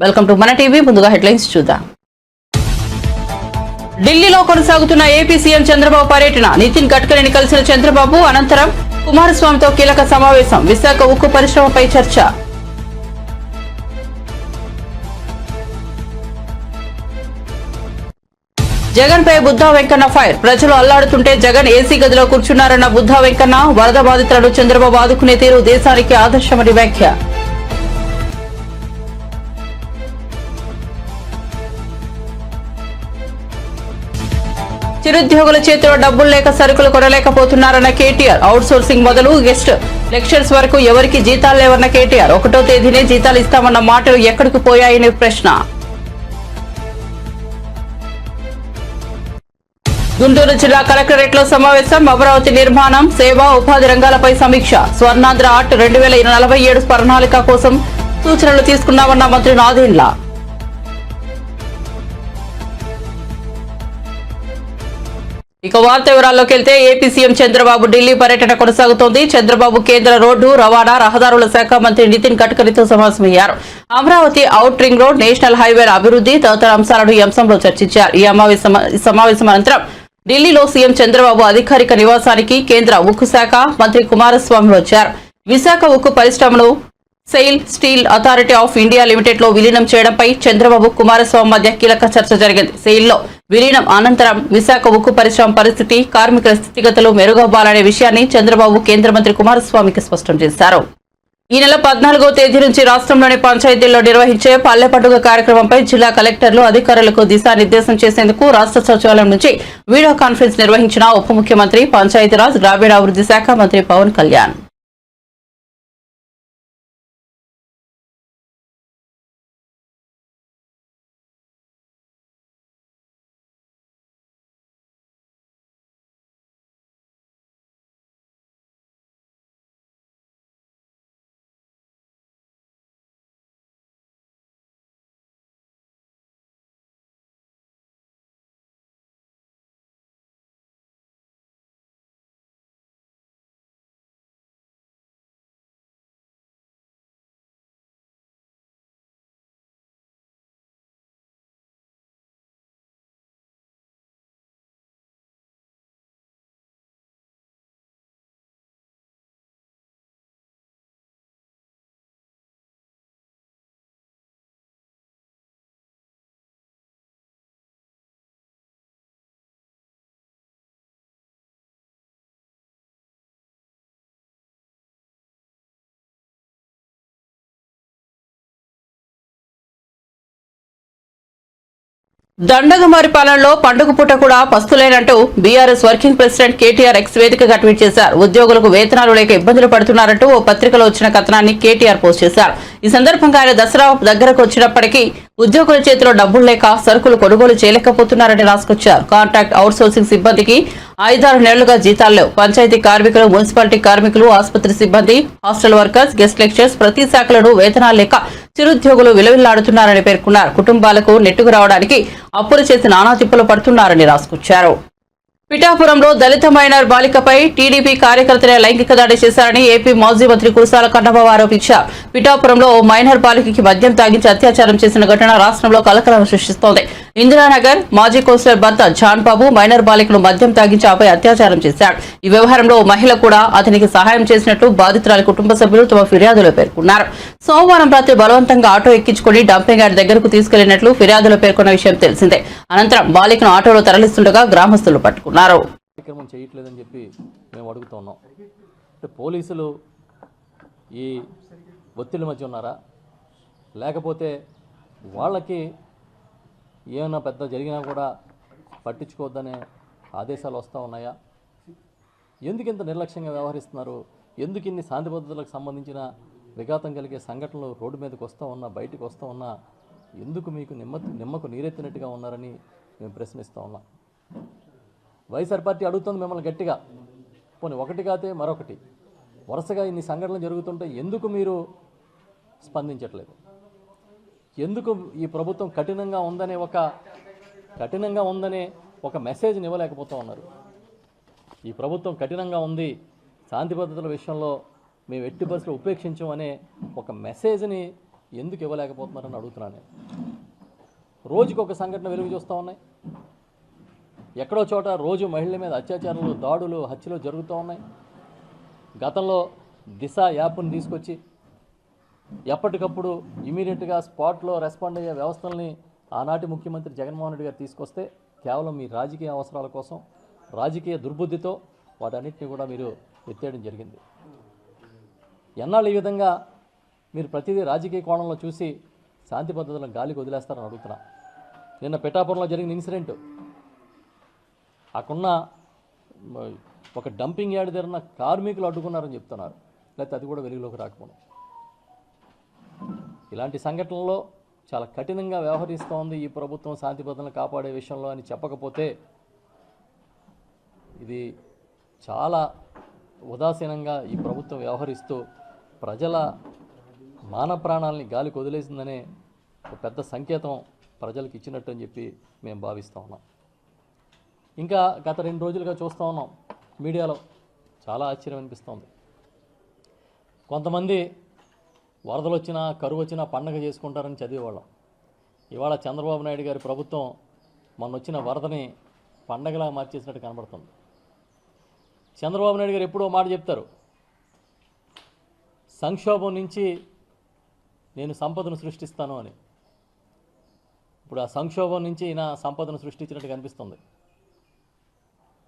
Welcome to మన TV. ముందుగా headlines చూద్దాం. ఢిల్లీలో కొనసాగుతున్న ఏపీ సీఎం చంద్రబాబు పర్యటన. నితిన్ గడ్కరీని కలిసిన చంద్రబాబు అనంతరం కుమారస్వామితో కీలక సమావేశం. విశాఖ ఉక్కు పరిశ్రమపై చర్చ. జగన్ పై బుద్ధా వెంకన్న ఫైర్. ప్రజలు అల్లాడుతుంటే జగన్ ఏసీ గదిలో కూర్చున్నారన్న బుద్ధా వెంకన్న. వరద బాధితులను చంద్రబాబు ఆదుకునే తీరు దేశానికి ఆదర్శమని వ్యాఖ్య. చిరుద్యోగుల చేతిలో డబ్బులు లేక సరుకులు కొనలేకపోతున్నారన్న కేటీఆర్. అవుట్ సోర్సింగ్ మొదలు గెస్ట్ లెక్చర్స్ వరకు ఎవరికి జీతాలు లేవన్న కేటీఆర్. 1వ తేదీనే జీతాలు ఇస్తామన్న మాటలు ఎక్కడికి పోయాయని ప్రశ్న. గుంటూరు జిల్లా కలెక్టరేట్ లో సమావేశం. అమరావతి నిర్మాణం, సేవా, ఉపాధి రంగాలపై సమీక్ష. స్వర్ణాంధ్ర ఆర్ట్ 2047 ప్రణాళిక కోసం సూచనలు తీసుకున్నామన్న మంత్రి నాదెండ్ల. ఇక వార్త వివరాల్లోకి వెళ్తే ఏపీ సీఎం చంద్రబాబు ఢిల్లీ పర్యటన కొనసాగుతోంది. చంద్రబాబు కేంద్ర రోడ్డు రవాణా రహదారుల శాఖ మంత్రి నితిన్ గడ్కరీతో సమావేశమయ్యారు. Amaravati out ring road, national హైవేల అభివృద్ధి తదితర అంశాలను ఈ అంశంలో చర్చించారు. ఈ సమావేశం అనంతరం ఢిల్లీలో సీఎం చంద్రబాబు అధికారిక నివాసానికి కేంద్ర ఉక్కు శాఖ మంత్రి కుమారస్వామి వచ్చారు. విశాఖ ఉక్కు పరిశ్రమను SAIL steel authority of India limited లో విలీనం చేయడంపై చంద్రబాబు కుమారస్వామి మధ్య కీలక చర్చ జరిగింది. సెయిల్లో విలీనం అనంతరం విశాఖ ఉక్కు పరిశ్రమ పరిస్థితి, కార్మికుల స్థితిగతులు మెరుగవ్వాలనే విషయాన్ని చంద్రబాబు కేంద్ర మంత్రి కుమారస్వామికి స్పష్టం చేశారు. ఈ నెల 14వ తేదీ నుంచి రాష్ట్రంలోని పంచాయతీల్లో నిర్వహించే పల్లె పండుగ కార్యక్రమంపై జిల్లా కలెక్టర్లు అధికారులకు దిశానిర్దేశం చేసేందుకు రాష్ట్ర సచివాలయం నుంచి వీడియో కాన్ఫరెన్స్ నిర్వహించిన ఉప ముఖ్యమంత్రి, పంచాయతీరాజ్ గ్రామీణాభివృద్ధి శాఖ మంత్రి పవన్ కళ్యాణ్. దండగమారి పాలనలో పండుగ పూట కూడా పస్తులేనంటూ BRS working president KTR X వేదికగా ట్వీట్ చేశారు. ఉద్యోగులకు వేతనాలు లేక ఇబ్బందులు పడుతున్నారంటూ ఓ పత్రికలో వచ్చిన కథనాన్ని కేటీఆర్ పోస్ట్ చేశారు. ఈ సందర్భంగా ఆయన దసరా దగ్గరకు వచ్చినప్పటికీ ఉద్యోగుల చేతిలో డబ్బులు లేక సరుకులు కొనుగోలు చేయలేకపోతున్నారని రాసుకొచ్చారు. కాంట్రాక్ట్ అవుట్ సోర్సింగ్ సిబ్బందికి 5-6 నెలలుగా జీతాలు లేవు. పంచాయతీ కార్మికులు, మున్సిపాలిటీ కార్మికులు, ఆసుపత్రి సిబ్బంది, హాస్టల్ వర్కర్స్, గెస్ట్ లెక్చర్స్ ప్రతి శాఖలను వేతనాలు లేక చిరుద్యోగులు విలువిల్లాడుతున్నారని పేర్కొన్నారు. కుటుంబాలకు నెట్టుకు రావడానికి అప్పులు చేసి నానా తిప్పలు పడుతున్నారని రాసుకొచ్చారు. పిఠాపురంలో దళిత మైనర్ బాలికపై టీడీపీ కార్యకర్తలే లైంగిక దాడి చేశారని ఏపీ మాజీ మంత్రి కురసాల కన్నబాబు ఆరోపించారు. పిఠాపురంలో ఓ మైనర్ బాలికకి మద్యం తాగించి అత్యాచారం చేసిన ఘటన రాష్ట్రంలో కలకలం సృష్టిస్తోంది. ఇందిరానగర్ మాజీ కౌన్సిలర్ భర్త జాన్ బాబు మైనర్ బాలికను మద్యం తాగించి ఆపై అత్యాచారం చేశాడు. ఈ వ్యవహారంలో ఓ మహిళ కూడా అతనికి సహాయం చేసినట్లు బాధితురాలి కుటుంబ సభ్యులు తమ ఫిర్యాదులో పేర్కొన్నారు. సోమవారం రాత్రి బలవంతంగా ఆటో ఎక్కించుకుని డంపింగ్ యార్డ్ దగ్గరకు తీసుకెళ్లినట్లు ఫిర్యాదులో పేర్కొన్న విషయం తెలిసిందే. అనంతరం బాలికను ఆటోలో తరలిస్తుండగా గ్రామస్తులు పట్టుకున్నారు. కార్యక్రమం చేయట్లేదని చెప్పి మేము అడుగుతున్నాం. అంటే పోలీసులు ఈ ఒత్తిడి మధ్య ఉన్నారా, లేకపోతే వాళ్ళకి ఏమైనా పెద్ద జరిగినా కూడా పట్టించుకోవద్దనే ఆదేశాలు వస్తూ ఉన్నాయా? ఎందుకు ఇంత నిర్లక్ష్యంగా వ్యవహరిస్తున్నారు? ఎందుకు ఇన్ని శాంతి భద్రతలకు సంబంధించిన విఘాతం కలిగే సంఘటనలు రోడ్డు మీదకి వస్తూ ఉన్నా, బయటకు వస్తూ ఉన్నా ఎందుకు మీకు నిమ్మకు నీరెత్తినట్టుగా ఉన్నారని మేము ప్రశ్నిస్తూ ఉన్నాం. వైఎస్ఆర్ పార్టీ అడుగుతుంది మిమ్మల్ని గట్టిగా, పోనీ ఒకటి కాతే మరొకటి వరుసగా ఇన్ని సంఘటనలు జరుగుతుంటే ఎందుకు మీరు స్పందించట్లేదు? ఎందుకు ఈ ప్రభుత్వం కఠినంగా ఉందనే ఒక మెసేజ్ని ఇవ్వలేకపోతూ ఉన్నారు? ఈ ప్రభుత్వం కఠినంగా ఉంది, శాంతి భద్రతల విషయంలో మేము ఎట్టి పరిస్థితుల్లో ఉపేక్షించం అనే ఒక మెసేజ్ని ఎందుకు ఇవ్వలేకపోతున్నారని అడుగుతున్నాను నేను. రోజుకి ఒక సంఘటన వెలుగు చూస్తూ ఉన్నాయి. ఎక్కడో చోట రోజు మహిళల మీద అత్యాచారాలు, దాడులు, హత్యలు జరుగుతూ ఉన్నాయి. గతంలో దిశ యాప్ని తీసుకొచ్చి ఎప్పటికప్పుడు ఇమీడియట్గా స్పాట్లో రెస్పాండ్ అయ్యే వ్యవస్థల్ని ఆనాటి ముఖ్యమంత్రి జగన్మోహన్ రెడ్డి గారు తీసుకొస్తే కేవలం మీ రాజకీయ అవసరాల కోసం, రాజకీయ దుర్బుద్ధితో వాటన్నిటిని కూడా మీరు ఎత్తేయడం జరిగింది. ఎన్నాళ్ళు ఈ విధంగా మీరు ప్రతిదీ రాజకీయ కోణంలో చూసి శాంతి భద్రతలను గాలికి వదిలేస్తారని అడుగుతున్నా. నిన్న పిఠాపురంలో జరిగిన ఇన్సిడెంట్, అక్కడున్న ఒక డంపింగ్ యార్డ్ దగ్గర కార్మికులు అడ్డుకున్నారని చెప్తున్నారు. లేకపోతే అది కూడా వెలుగులోకి రాకపోవడం. ఇలాంటి సంఘటనల్లో చాలా కఠినంగా వ్యవహరిస్తోంది ఈ ప్రభుత్వం శాంతి భద్రతలను కాపాడే విషయంలో అని చెప్పకపోతే ఇది చాలా ఉదాసీనంగా ఈ ప్రభుత్వం వ్యవహరిస్తూ ప్రజల మాన ప్రాణాలని గాలికి వదిలేసిందనే ఒక పెద్ద సంకేతం ప్రజలకు ఇచ్చినట్టు అని చెప్పి మేము భావిస్తూ ఉన్నాం. ఇంకా గత 2 రోజులుగా చూస్తూ ఉన్నాం మీడియాలో, చాలా ఆశ్చర్యం అనిపిస్తోంది. కొంతమంది వరదలు వచ్చినా, కరువు వచ్చినా పండగ చేసుకుంటారని చదివేవాళ్ళం. ఇవాళ చంద్రబాబు నాయుడు గారి ప్రభుత్వం మొన్న వచ్చిన వరదని పండగలా మార్చేసినట్టు కనబడుతుంది. చంద్రబాబు నాయుడు గారు ఎప్పుడో మాట చెప్తారు, సంక్షోభం నుంచి నేను సంపదను సృష్టిస్తాను అని. ఇప్పుడు ఆ సంక్షోభం నుంచి ఈయన సంపదను సృష్టించినట్టు కనిపిస్తుంది.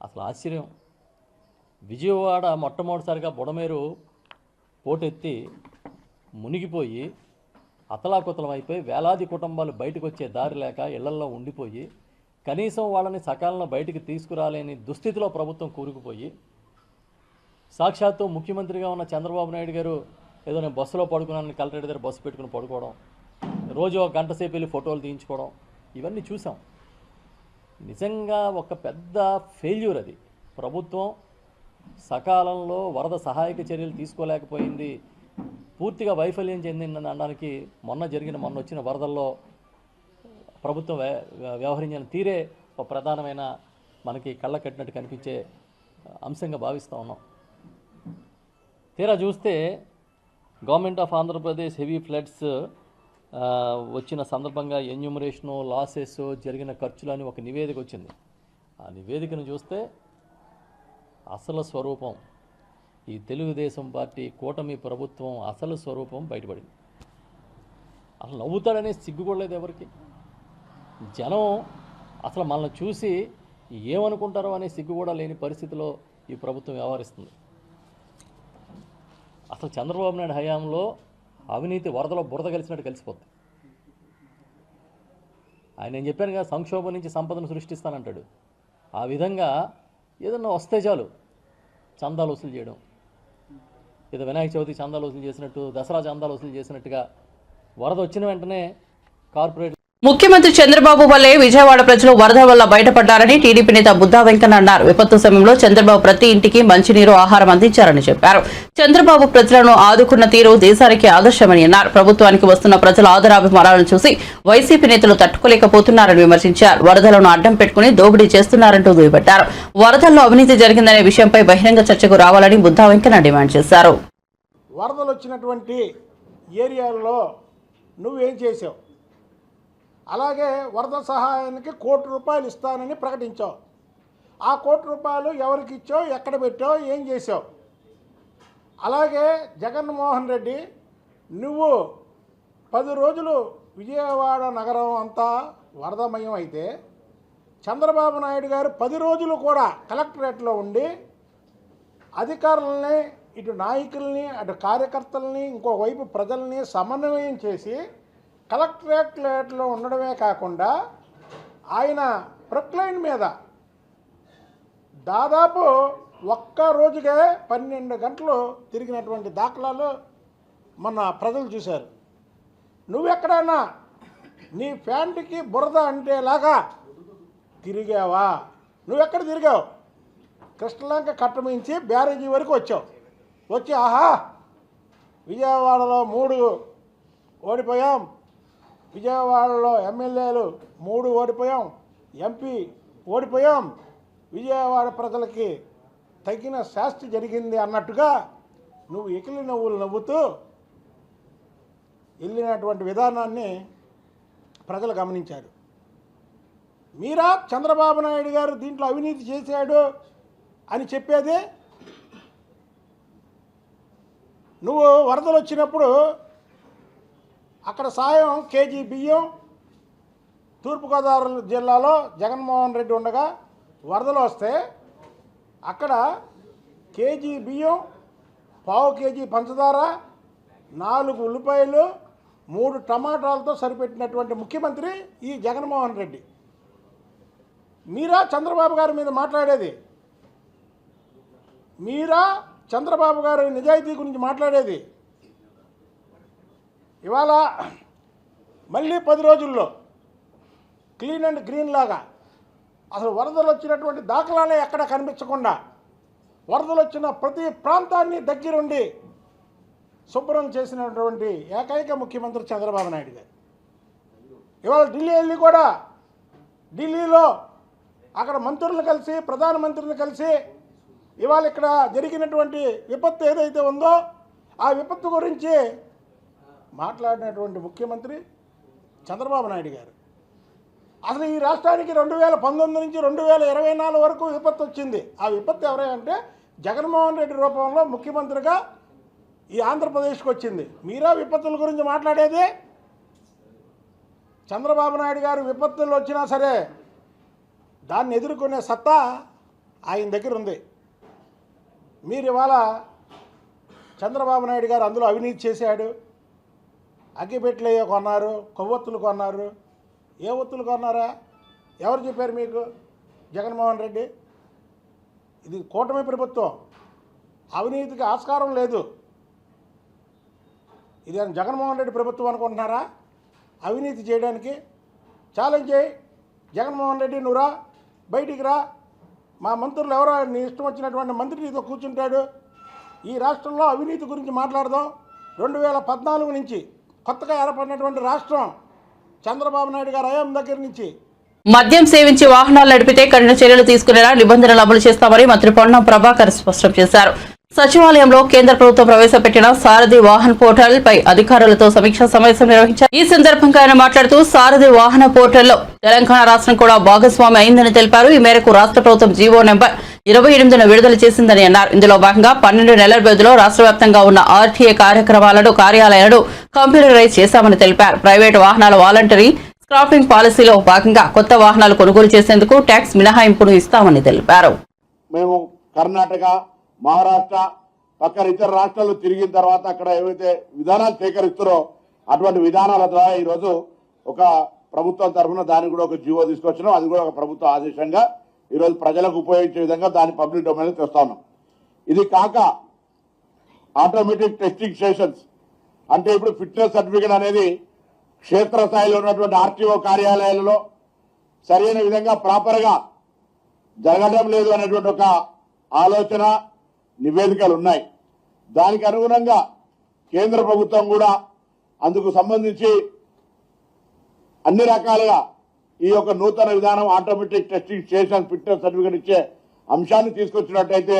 అసలు ఆశ్చర్యం. విజయవాడ మొట్టమొదటిసారిగా బుడమేరు పోటెత్తి మునిగిపోయి అతలాకుతలం అయిపోయి వేలాది కుటుంబాలు బయటకు వచ్చే దారి లేక ఇళ్లల్లో ఉండిపోయి కనీసం వాళ్ళని సకాలంలో బయటికి తీసుకురాలేని దుస్థితిలో ప్రభుత్వం కూరుకుపోయి, సాక్షాత్తు ముఖ్యమంత్రిగా ఉన్న చంద్రబాబు నాయుడు గారు ఏదో నేను బస్సులో పడుకున్నాను, కలెక్టరేట్ దగ్గర బస్సు పెట్టుకుని పడుకోవడం, రోజు 1 గంట సేపు వెళ్ళి ఫోటోలు తీయించుకోవడం, ఇవన్నీ చూసాం. నిజంగా ఒక పెద్ద ఫెయిల్యూర్ అది. ప్రభుత్వం సకాలంలో వరద సహాయక చర్యలు తీసుకోలేకపోయింది, పూర్తిగా వైఫల్యం చెందిందని అనడానికి మొన్న వచ్చిన వరదల్లో ప్రభుత్వం వ్యవహరించిన తీరే ఒక ప్రధానమైన మనకి కళ్ళ కట్టినట్టు కనిపించే అంశంగా భావిస్తూ ఉన్నాం. తీరా చూస్తే government of Andhra Pradesh heavy floods వచ్చిన సందర్భంగా ఎన్యూమరేషను, లాసెస్, జరిగిన ఖర్చులు అని ఒక నివేదిక వచ్చింది. ఆ నివేదికను చూస్తే అసలు స్వరూపం, ఈ తెలుగుదేశం పార్టీ కూటమి ప్రభుత్వం అసలు స్వరూపం బయటపడింది. అసలు నవ్వుతాడనే సిగ్గు కూడా లేదు ఎవరికి. జనం అసలు మనల్ని చూసి ఏమనుకుంటారో అనే సిగ్గు కూడా లేని పరిస్థితిలో ఈ ప్రభుత్వం వ్యవహరిస్తుంది. అసలు చంద్రబాబు నాయుడు హయాంలో అవినీతి వరదలో బురద కలిసినట్టు కలిసిపోతుంది. ఆయన నేను చెప్పాను కదా, సంక్షోభం నుంచి సంపదను సృష్టిస్తానంటాడు. ఆ విధంగా ఏదన్నా వస్తే చాలు చందాలు వసూలు చేయడం, ఏదో వినాయక చవితి చందాలు వసూలు చేసినట్టు, దసరా చందాలు వసూలు చేసినట్టుగా వరద వచ్చిన వెంటనే కార్పొరేట్. ముఖ్యమంత్రి చంద్రబాబు వల్లే విజయవాడ ప్రజలు వరద వల్ల బయటపడ్డారని టీడీపీ నేత బుద్దా వెంకన్న అన్నారు. విపత్తు సమయంలో చంద్రబాబు ప్రతి ఇంటికి మంచినీరు, ఆహారం అందించారని చెప్పారు. చంద్రబాబు ప్రజలను ఆదుకున్న తీరు దేశానికి ఆదర్శమని అన్నారు. ప్రభుత్వానికి వస్తున్న ప్రజల ఆదరాభిమానాలను చూసి వైసీపీ నేతలు తట్టుకోలేకపోతున్నారని విమర్శించారు. వరదలను అడ్డం పెట్టుకుని దోపిడీ చేస్తున్నారంటూ దుయ్యబట్టారు. వరదల్లో అవినీతి జరిగిందనే విషయంపై బహిరంగ చర్చకు రావాలని బుద్దా వెంకన్న డిమాండ్ చేశారు. వరదలు వచ్చినటువంటి ఏరియాల్లో నువ్వేం చేసావు? అలాగే వరద సహాయానికి ₹1 కోటి ఇస్తానని ప్రకటించావు. ఆ ₹1 కోటి ఎవరికి ఇచ్చావు, ఎక్కడ పెట్టావు, ఏం చేసావు? అలాగే జగన్మోహన్ రెడ్డి, నువ్వు 10 రోజులు విజయవాడ నగరం అంతా వరదమయం అయితే చంద్రబాబు నాయుడు గారు 10 రోజులు కూడా కలెక్టరేట్లో ఉండి అధికారులని, ఇటు నాయకుల్ని, అటు కార్యకర్తల్ని, ఇంకోవైపు ప్రజల్ని సమన్వయం చేసి కలెక్టరేట్లో ఉండడమే కాకుండా ఆయన ప్రొక్లైన్ మీద దాదాపు ఒక్క రోజుగా 12 గంటలు తిరిగినటువంటి దాఖలాలు మన ప్రజలు చూశారు. నువ్వెక్కడైనా నీ ప్యాంటుకి బురద అంటేలాగా తిరిగావా? నువ్వెక్కడ తిరిగావు? కృష్ణలంక కట్టమించి బ్యారేజీ వరకు వచ్చావు. వచ్చి ఆహా విజయవాడలో 3 ఓడిపోయాం, విజయవాడలో ఎమ్మెల్యేలు 3 ఓడిపోయాం, ఎంపీ ఓడిపోయాం, విజయవాడ ప్రజలకి తగిన శాస్తి జరిగింది అన్నట్టుగా నువ్వు ఎకిలి నవ్వులు నవ్వుతూ వెళ్ళినటువంటి విధానాన్ని ప్రజలు గమనించారు. మీరా చంద్రబాబు నాయుడు గారు దీంట్లో అవినీతి చేశాడు అని చెప్పేది? నువ్వు వరదలు వచ్చినప్పుడు అక్కడ సాయం కేజీ బియ్యం తూర్పుగోదావరి జిల్లాలో జగన్మోహన్ రెడ్డి ఉండగా వరదలు వస్తే అక్కడ కేజీ బియ్యం, పావు కేజీ పంచదార, 4 ఉల్లిపాయలు, 3 టమాటాలతో సరిపెట్టినటువంటి ముఖ్యమంత్రి ఈ జగన్మోహన్ రెడ్డి. మీరా చంద్రబాబు గారి మీద మాట్లాడేది? మీరా చంద్రబాబు గారి నిజాయితీ గురించి మాట్లాడేది? ఇవాళ మళ్ళీ 10 రోజుల్లో క్లీన్ అండ్ గ్రీన్ లాగా అసలు వరదలు వచ్చినటువంటి దాఖలాలే ఎక్కడ కనిపించకుండా వరదలు వచ్చిన ప్రతి ప్రాంతాన్ని దగ్గరుండి శుభ్రం చేసినటువంటి ఏకైక ముఖ్యమంత్రి చంద్రబాబు నాయుడు గారు. ఇవాళ ఢిల్లీ వెళ్ళి కూడా ఢిల్లీలో అక్కడ మంత్రులను కలిసి, ప్రధానమంత్రిని కలిసి ఇవాళ ఇక్కడ జరిగినటువంటి విపత్తు ఏదైతే ఉందో ఆ విపత్తు గురించి మాట్లాడినటువంటి ముఖ్యమంత్రి చంద్రబాబు నాయుడు గారు. అసలు ఈ రాష్ట్రానికి 2019 నుంచి 2024 వరకు విపత్తు వచ్చింది. ఆ విపత్తు ఎవరంటే జగన్మోహన్ రెడ్డి రూపంలో ముఖ్యమంత్రిగా ఈ ఆంధ్రప్రదేశ్కి వచ్చింది. మీరా విపత్తుల గురించి మాట్లాడేది? చంద్రబాబు నాయుడు గారు విపత్తులు వచ్చినా సరే దాన్ని ఎదుర్కొనే సత్తా ఆయన దగ్గర ఉంది. మీరు ఇవాళ చంద్రబాబు నాయుడు గారు అందులో అవినీతి చేశాడు, అగ్గిపెట్టెలు కొన్నారు, కొవ్వొత్తులు కొన్నారు. ఏ ఒత్తులు కొన్నారా? ఎవరు చెప్పారు మీకు? జగన్మోహన్ రెడ్డి. ఇది కూటమి ప్రభుత్వం, అవినీతికి ఆస్కారం లేదు. ఇది జగన్మోహన్ రెడ్డి ప్రభుత్వం అనుకుంటున్నారా అవినీతి చేయడానికి? ఛాలెంజ్ చేయి, జగన్మోహన్ రెడ్డి నువ్వు రా, బయటికి రా. మా మంత్రులు ఎవరో నీ ఇష్టం వచ్చినటువంటి మంత్రి నీతో కూర్చుంటాడు. ఈ రాష్ట్రంలో అవినీతి గురించి మాట్లాడదాం. 2014 నుంచి కొత్తగా ఏర్పడినటువంటి రాష్ట్రం చంద్రబాబు నాయుడు గారు హయాం దగ్గర నుంచి మద్యం సేవించి వాహనాలు నడిపితే కఠిన చర్యలు తీసుకునేలా నిబంధనలు అమలు చేస్తామని మంత్రి పొన్నం ప్రభాకర్ స్పష్టం చేశారు. సచివాలయంలో కేంద్ర ప్రభుత్వం ప్రవేశపెట్టిన సారథి వాహన్ పోర్టల్ పై అధికారులతో సమీక్షా సమావేశం నిర్వహించారు. ఈ సందర్భంగా ఆయన మాట్లాడుతూ సారథి వాహన పోర్టల్లో తెలంగాణ రాష్ట్రం కూడా భాగస్వామి అయిందని తెలిపారు. ఈ మేరకు రాష్ట్ర ప్రభుత్వం జీవో నెంబర్ 28ను విడుదల చేసిందని అన్నారు. ఇందులో భాగంగా 12 నెలల వ్యవధిలో రాష్ట్ర వ్యాప్తంగా ఉన్న ఆర్టీఏ కార్యాలయాలను కంప్యూటరైజ్ చేశామని తెలిపారు. ప్రైవేటు వాహనాల వాలంటరీ స్క్రాపింగ్ పాలసీలో భాగంగా కొత్త వాహనాలు కొనుగోలు చేసేందుకు ట్యాక్స్ మినహాయింపును ఇస్తామని తెలిపారు. మేము కర్ణాటక, మహారాష్ట్ర పక్కన ఇతర రాష్ట్రాలు తిరిగిన తర్వాత అక్కడ ఏవైతే విధానాలు సేకరిస్తారో అటువంటి విధానాల ద్వారా ఈరోజు ఒక ప్రభుత్వం తరఫున దానికి కూడా ఒక జీవో తీసుకొచ్చినాం. అది కూడా ఒక ప్రభుత్వ ఆదేశంగా ఈరోజు ప్రజలకు ఉపయోగించే విధంగా దాన్ని పబ్లిక్ డొమైన్ తెస్తా ఉన్నాం. ఇది కాక ఆటోమేటిక్ టెస్టింగ్ స్టేషన్స్ అంటే ఇప్పుడు ఫిట్నెస్ సర్టిఫికేట్ అనేది క్షేత్రస్థాయిలో ఉన్నటువంటి ఆర్టీఓ కార్యాలయాలలో సరైన విధంగా ప్రాపర్గా జరగడం లేదు అనేటువంటి ఒక ఆలోచన, నివేదికలు ఉన్నాయి. దానికి అనుగుణంగా కేంద్ర ప్రభుత్వం కూడా అందుకు సంబంధించి అన్ని రకాలుగా ఈ యొక్క నూతన విధానం automatic testing station fitness certificate ఇచ్చే అంశాన్ని తీసుకొచ్చినట్టయితే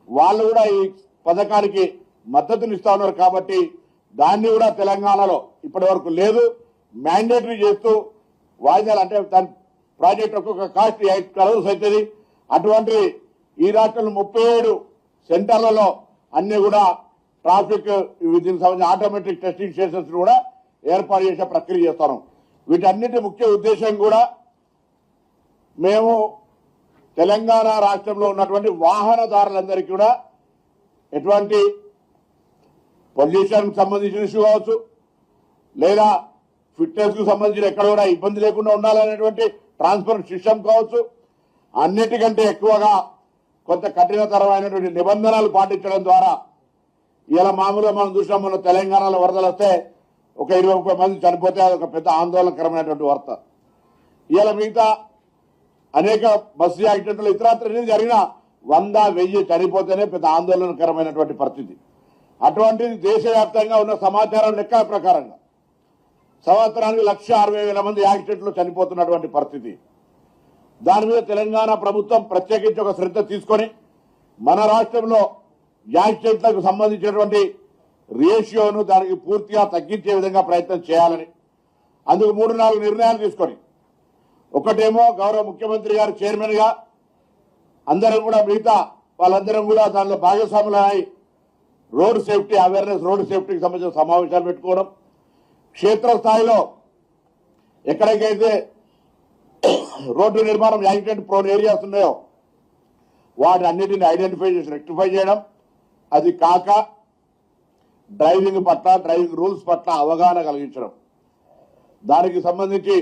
వాళ్ళు కూడా ఈ పథకానికి మద్దతునిస్తా ఉన్నారు. కాబట్టి దాన్ని కూడా తెలంగాణలో ఇప్పటి వరకు లేదు, మ్యాండేటరీ చేస్తూ వాయిదాలు అంటే దాని ప్రాజెక్ట్ ఒక్కొక్క కాస్ట్ 8 crores అవుతుంది. అటువంటి ఈ రాష్ట్రంలో 37 సెంటర్లలో అన్ని కూడా ట్రాఫిక్ దీనికి సంబంధించిన ఆటోమేటిక్ టెస్టింగ్ స్టేషన్స్ కూడా ఏర్పాటు చేసే ప్రక్రియ చేస్తాను. వీటన్నిటి ముఖ్య ఉద్దేశం కూడా మేము తెలంగాణ రాష్ట్రంలో ఉన్నటువంటి వాహనదారులందరికీ కూడా ఎటువంటి పొల్యూషన్ సంబంధించిన ఇష్యూ కావచ్చు, లేదా ఫిట్నెస్ కు సంబంధించిన ఎక్కడ కూడా ఇబ్బంది లేకుండా ఉండాలనేటువంటి ట్రాన్స్పరెంట్ సిస్టమ్ కావచ్చు, అన్నిటికంటే ఎక్కువగా కొంత కఠినతరమైనటువంటి నిబంధనలు పాటించడం ద్వారా ఇలా మామూలుగా మనం చూసాం. మన తెలంగాణలో వరదలు వస్తే ఒక 20-30 మంది చనిపోతే అది ఒక పెద్ద ఆందోళనకరమైనటువంటి వార్త. ఇలా మిగతా అనేక బస్సు యాక్సిడెంట్లు ఇతరత్ర జరిగినా 100-1000 చనిపోతేనే పెద్ద ఆందోళనకరమైనటువంటి పరిస్థితి. అటువంటిది దేశవ్యాప్తంగా ఉన్న సమాచారం లెక్క ప్రకారంగా సంవత్సరానికి 160,000 మంది యాక్సిడెంట్లు చనిపోతున్నటువంటి పరిస్థితి. దాని మీద తెలంగాణ ప్రభుత్వం ప్రత్యేకించి ఒక శ్రద్ధ తీసుకొని మన రాష్ట్రంలో యాక్సిడెంట్లకు సంబంధించినటువంటి రేషియోను దానికి పూర్తిగా తగ్గించే విధంగా ప్రయత్నం చేయాలని అందుకు 3-4 నిర్ణయాలు తీసుకొని ఒకటేమో గౌరవ ముఖ్యమంత్రి గారు చైర్మన్గా అందరం కూడా మిగతా వాళ్ళందరం కూడా దానిలో భాగస్వాములై రోడ్ సేఫ్టీ అవేర్నెస్ రోడ్ సేఫ్టీకి సంబంధించిన సమావేశాలు పెట్టుకోవడం క్షేత్రస్థాయిలో ఎక్కడికైతే రోడ్డు నిర్మాణం యాక్సిడెంట్ ప్రోన్ ఏరియాస్ ఉన్నాయో వాటి అన్నిటిని ఐడెంటిఫై చేసి రెక్టిఫై చేయడం అది కాక డ్రైవింగ్ పట్ల డ్రైవింగ్ రూల్స్ పట్ల అవగాహన కలిగించడం దానికి సంబంధించి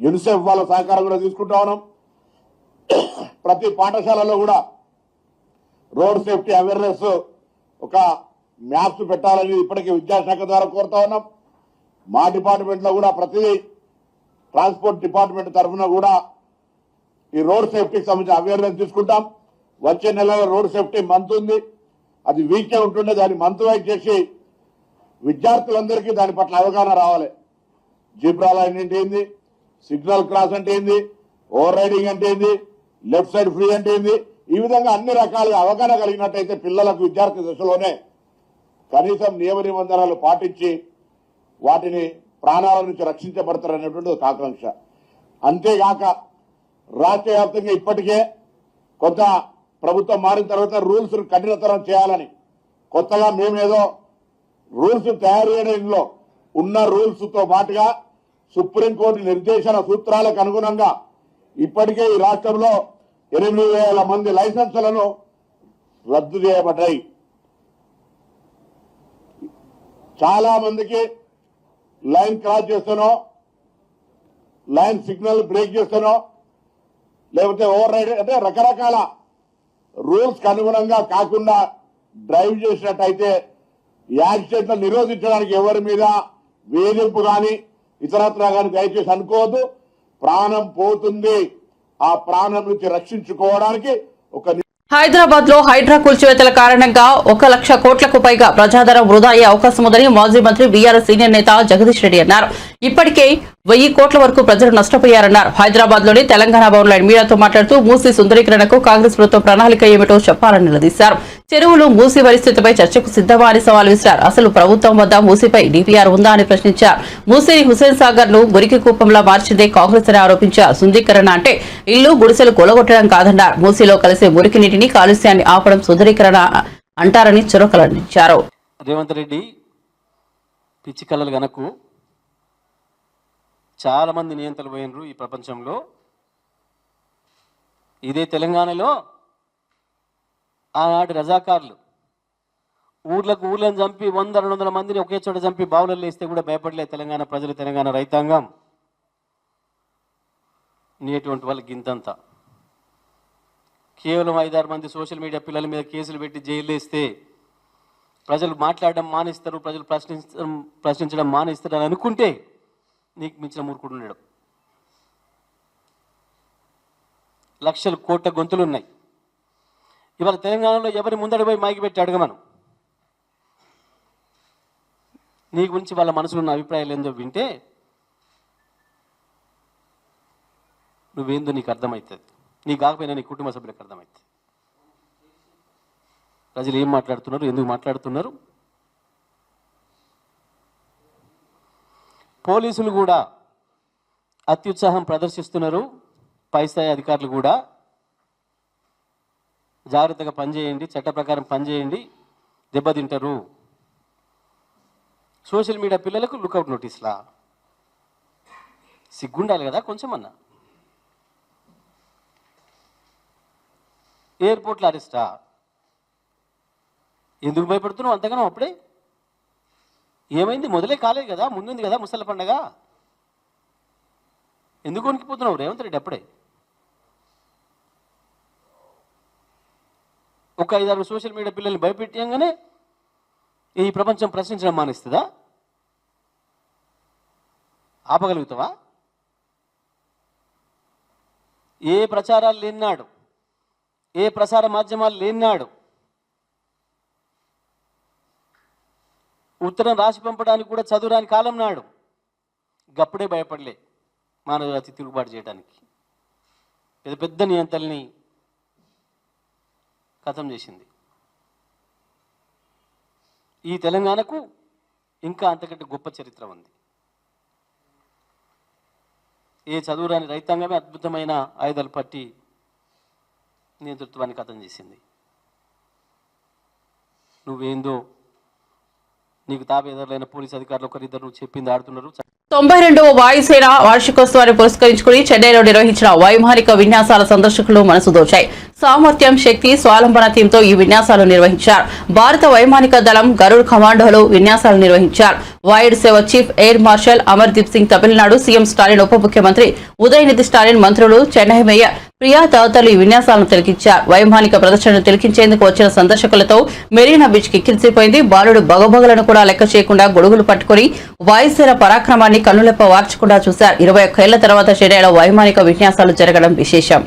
యునిసెఫ్ వాళ్ళ సహకారం కూడా తీసుకుంటా ఉన్నాం ప్రతి పాఠశాలలో కూడా రోడ్ సేఫ్టీ అవేర్నెస్ ఒక మ్యాప్స్ పెట్టాలని ఇప్పటికే విద్యాశాఖ ద్వారా కోరుతా ఉన్నాం మా డిపార్ట్మెంట్లో కూడా ప్రతి ట్రాన్స్పోర్ట్ డిపార్ట్మెంట్ తరఫున కూడా ఈ రోడ్ సేఫ్టీకి సంబంధించిన అవేర్నెస్ తీసుకుంటాం వచ్చే నెలలో రోడ్ సేఫ్టీ మంత్ ఉంది అది వీకే ఉంటుండే దాన్ని మంత్ వైజ్ చేసి విద్యార్థులందరికీ దాని పట్ల అవగాహన రావాలి జీబ్రా లైన్ అంటే ఏంది సిగ్నల్ క్రాస్ అంటే ఏంది ఓవర్ రైడింగ్ అంటే ఏంది లెఫ్ట్ సైడ్ ఫ్రీ అంటే ఏంది ఈ విధంగా అన్ని రకాలుగా అవగాహన కలిగినట్టయితే పిల్లలకు విద్యార్థి దశలోనే కనీసం నియమ నిబంధనలు పాటించి వాటిని ప్రాణాల నుంచి రక్షించబడతారనేటువంటి ఒక ఆకాంక్ష అంతేగాక రాష్ట్ర వ్యాప్తంగా ఇప్పటికే కొంత ప్రభుత్వం మారిన తర్వాత రూల్స్ కఠినతరం చేయాలని కొత్తగా మేమేదో రూల్స్ తయారు చేయడంలో ఉన్న రూల్స్ తో పాటుగా సుప్రీంకోర్టు నిర్దేశన సూత్రాలకు అనుగుణంగా ఇప్పటికే ఈ రాష్ట్రంలో 8,000 మంది లైసెన్సులను రద్దు చేయబడ్డాయి చాలా మందికి లైన్ క్రాస్ చేస్తానో లైన్ సిగ్నల్ బ్రేక్ చేస్తానో లేకపోతే ఓవర్ రైడ్ అంటే రకరకాల రూల్స్ కి అనుగుణంగా కాకుండా డ్రైవ్ చేసినట్టయితే యాక్సిడెంట్లు నిరోధించడానికి ఎవరి మీద వేధింపు కానీ ఇతరత్రా కానీ దయచేసి అనుకోవద్దు ప్రాణం పోతుంది ఆ ప్రాణం నుంచి రక్షించుకోవడానికి ఒక హైదరాబాద్ లో హైడ్రా కూల్చివేతల కారణంగా 1 లక్ష కోట్లకు పైగా ప్రజాధనం వృధా అయ్యే అవకాశం ఉందని మాజీ మంత్రి బీఆర్ఎస్ సీనియర్ నేత జగదీష్ రెడ్డి అన్నారు. ఇప్పటికే 1000 కోట్ల వరకు ప్రజలు నష్టపోయారన్నారు. హైదరాబాద్ లోని తెలంగాణ భవన్లో మీడియాతో మాట్లాడుతూ మూసీ సుందరీకరణకు కాంగ్రెస్ ప్రభుత్వం ప్రణాళిక ఏమిటో చెప్పాలని నిలదీశారు. చెరువులు మూసీ పరిస్థితిపై చర్చకు సిద్ధమా అని సవాల్ విసిరారు. అసలు ప్రభుత్వం వద్ద మూసీపై డీపీఆర్ ఉందా అని ప్రశ్నించారు. మూసీని హుసేన్ సాగర్ ను మురికి కూపంలా మార్చిందే కాంగ్రెస్ అని ఆరోపించారు. సుందరీకరణ అంటే ఇల్లు గుడిసెలు కూలగొట్టడం కాదన్నారు. మూసీలో కలిసే మురికి నీటిని కాలుష్యాన్ని ఆపడం సుందరీకరణ అంటారని చురకలందించారు. రేవంత్ రెడ్డి పిచ్చి కళలు గనకు చాలా మంది నియంత్రణ పోయినరు ఈ ప్రపంచంలో. ఇదే తెలంగాణలో ఆనాటి రజాకారులు ఊర్లను చంపి 100-200 మందిని ఒకే చోట చంపి బావులలో వేస్తే కూడా భయపడలే తెలంగాణ ప్రజలు, తెలంగాణ రైతాంగం. నేటువంటి వాళ్ళకి గింతంతా కేవలం 5-6 మంది సోషల్ మీడియా పిల్లల మీద కేసులు పెట్టి జైలు వేస్తే ప్రజలు మాట్లాడడం మానేస్తారు, ప్రజలు ప్రశ్నించడం మానేస్తారు అని అనుకుంటే నీకు మించిన మూర్ఖుడు ఉండడం. లక్షల కోట్ల గొంతులు ఉన్నాయి. ఇవాళ తెలంగాణలో ఎవరి ముందడి పోయి మైకి పెట్టి అడగమను, నీ గురించి వాళ్ళ మనసులో ఉన్న అభిప్రాయాలు ఏందో వింటే నువ్వేందో నీకు అర్థమవుతుంది. నీ కాకపోయినా నీ కుటుంబ సభ్యులకు అర్థమవుతుంది. ప్రజలు ఏం మాట్లాడుతున్నారు, ఎందుకు మాట్లాడుతున్నారు. పోలీసులు కూడా అత్యుత్సాహం ప్రదర్శిస్తున్నారు. పై స్థాయి అధికారులు కూడా జాగ్రత్తగా పనిచేయండి, చట్ట ప్రకారం పనిచేయండి, దెబ్బతింటారు. సోషల్ మీడియా పిల్లలకు లుకౌట్ నోటీస్లా. సిగ్గుండాలి కదా కొంచెం అన్నా. ఎయిర్పోర్ట్లో అరెస్టా? ఎందుకు భయపడుతున్నావు అంతగానో? అప్పుడే ఏమైంది? మొదలే కాలేదు కదా, ముందుంది కదా ముసలి పండగ. ఎందుకు వణికిపోతున్నావు రేవంత్ రెడ్డి? అప్పుడే ఒక 5-6 సోషల్ మీడియా పిల్లల్ని భయపెట్టంగానే ఈ ప్రపంచం ప్రశ్నించడం మానేస్తుందా? ఆపగలుగుతావా? ఏ ప్రచారాలు లేనాడు, ఏ ప్రసార మాధ్యమాలు లేనాడు ఉత్తరం రాసి పంపడానికి కూడా చదువురాని కాలం నాడు గప్పుడే భయపడలే మానవజాతి తిరుగుబాటు చేయడానికి. పెద్ద పెద్ద నియంత్రణని ఖతం చేసింది. ఈ తెలంగాణకు ఇంకా అంతకంటే గొప్ప చరిత్ర ఉంది. ఏ చదువురాని రైతాంగమే అద్భుతమైన ఆయుధాలు పట్టి నేతృత్వాన్ని కథం చేసింది. నువ్వేందో నీకు తాబేదారులైన పోలీసు అధికారులు ఒకరిద్దరు నువ్వు చెప్పింది ఆడుతున్నారు. 92వ వాయుసేన వార్షికోత్సవాన్ని పురస్కరించుకుని చెన్నైలో నిర్వహించిన వైమానిక విన్యాసాల సందర్శకులు మనసు దోచాయి. సామర్థ్యం, శక్తి, స్వాలంబన థీమ్తో ఈ విన్యాసాలు నిర్వహించారు. భారత వైమానిక దళం గరుడ్ కమాండోలు విన్యాసాలు నిర్వహించారు. వైడ్ సేవ chief air marshal Amardeep Singh, Tamil Nadu CM Stalin, ఉప ముఖ్యమంత్రి ఉదయనిధి స్టాలిన్, మంత్రులు, చెన్నై మేయర్ ప్రియా తదితరులు ఈ విన్యాసాలను తిలకించారు. వైమానిక ప్రదర్శనను తిలకించేందుకు వచ్చిన సందర్శకులతో మెరీనా బీచ్ కిక్కిరిసిపోయింది. బాలుడు బగబగలను కూడా లెక్క చేయకుండా గొడుగులు పట్టుకుని వాయుసేన పరాక్రమాన్ని కన్నులెప్ప వార్చకుండా చూశారు. 21 ఏళ్ల తర్వాత చెన్నైలో వైమానిక విన్యాసాలు జరగడం విశేషం.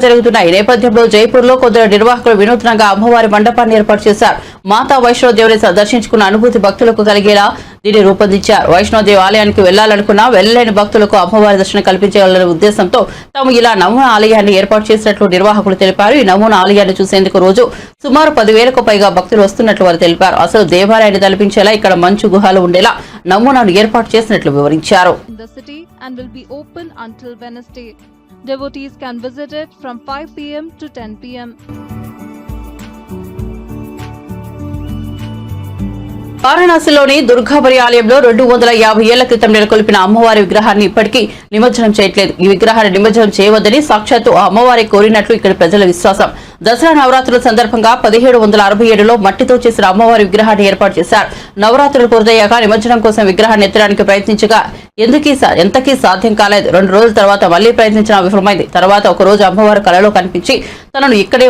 జరుగుతున్న ఈ నేపథ్యంలో జైపూర్ లో కొందరు నిర్వాహకులు వినూత్నంగా అమ్మవారి మండపాన్ని ఏర్పాటు చేశారు. మాతా వైష్ణోదేవిని దర్శించుకున్న అనుభూతి భక్తులకు కలిగేలా దీన్ని రూపొందించారు. వైష్ణోదేవి ఆలయానికి వెళ్లాలనుకున్నా వెళ్లలేని భక్తులకు అమ్మవారి దర్శనం కల్పించాలనే ఉద్దేశంతో తాము ఇలా నమూనా ఆలయాన్ని ఏర్పాటు చేసినట్లు నిర్వాహకులు తెలిపారు. ఈ నమూనా ఆలయాన్ని చూసేందుకు రోజు సుమారు 10,000కు పైగా భక్తులు వస్తున్నట్లు వారు తెలిపారు. అసలు దేవాలయాన్ని తలపించేలా ఇక్కడ మంచు గుహలు ఉండేలా నమూనాను ఏర్పాటు చేసినట్లు వివరించారు. Devotees can visit it from 5 p.m. to 10 p.m. వారణాసిలోని దుర్గాపురి ఆలయంలో 250 ఏళ్ల క్రితం నెలకొల్పిన అమ్మవారి విగ్రహాన్ని ఇప్పటికీ నిమజ్జనం చేయట్లేదు. ఈ విగ్రహాన్ని నిమజ్జనం చేయవద్దని సాక్షాత్తు అమ్మవారి కోరినట్లు ఇక్కడ ప్రజల విశ్వాసం. దసరా నవరాత్రుల సందర్భంగా 1767లో మట్టితో చేసిన అమ్మవారి విగ్రహాన్ని ఏర్పాటు చేశారు. నవరాత్రులు పూర్తయ్యాక నిమజ్జనం కోసం విగ్రహాన్ని ఎత్తడానికి ప్రయత్నించగా ఎంతకీ సాధ్యం కాలేదు. 2 రోజుల తర్వాత మళ్లీ ప్రయత్నించడం విఫలమైంది. తర్వాత ఒక రోజు అమ్మవారు కలలో కనిపించి తనను ఇక్కడే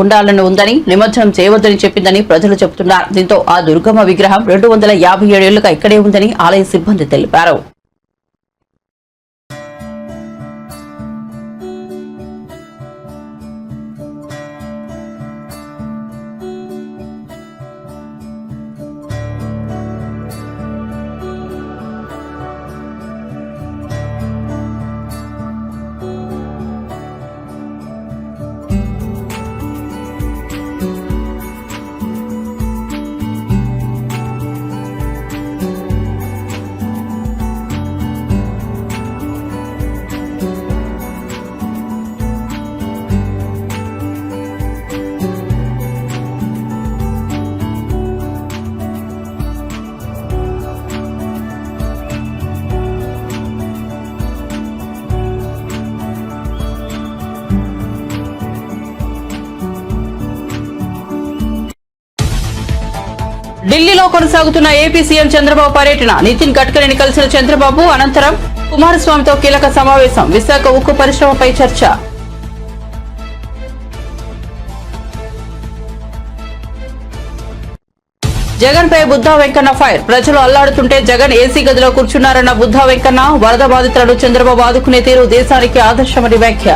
ఉండాలని ఉందని, నిమజ్జనం చేయవద్దని చెప్పిందని ప్రజలు చెబుతున్నారు. దీంతో ఆ దుర్గమ్మ విగ్రహం 257 ఏళ్లుగా ఇక్కడే ఉందని ఆలయ సిబ్బంది తెలిపారు. ఢిల్లీలో కొనసాగుతున్న ఏపీ సీఎం చంద్రబాబు పర్యటన. నితిన్ గడ్కరీని కలిసిన చంద్రబాబు అనంతరం కుమారస్వామితో కీలక సమావేశం. విశాఖ ఉక్కు పరిశ్రమపై చర్చ. జగన్ పై బుద్ధా వెంకన్న ఫైర్. ప్రజలు అల్లాడుతుంటే జగన్ ఏసీ గదిలో కూర్చున్నారన్న బుద్ధా వెంకన్న. వరద బాధితులను చంద్రబాబు ఆదుకునే తీరు దేశానికి ఆదర్శమని వ్యాఖ్య.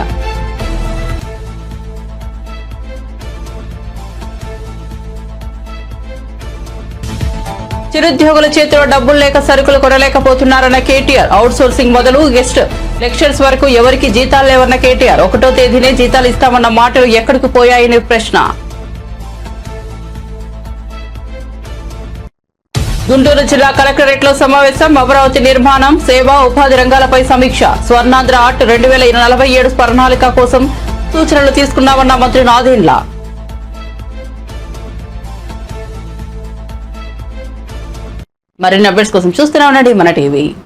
చిరుద్యోగుల చేతిలో డబ్బులు లేక సరుకులు కొనలేకపోతున్నారన్న కేటీఆర్. అవుట్ సోర్సింగ్ మొదలు గెస్ట్ లెక్చర్స్ వరకు ఎవరికి జీతాలు లేవన్న కేటీఆర్. 1వ తేదీనే జీతాలు ఇస్తామన్న మాటలు ఎక్కడికి పోయాయని ప్రశ్న. గుంటూరు జిల్లా కలెక్టరేట్ లో సమావేశం. అమరావతి నిర్మాణం, సేవా, ఉపాధి రంగాలపై సమీక్ష. స్వర్ణాంధ్ర ఆర్ట్ 2047 ప్రణాళిక కోసం సూచనలు తీసుకున్నామన్న మంత్రి నాదెండ్ల. మరిన్ని అప్డేట్స్ కోసం చూస్తూనే ఉండండి మన టీవీ.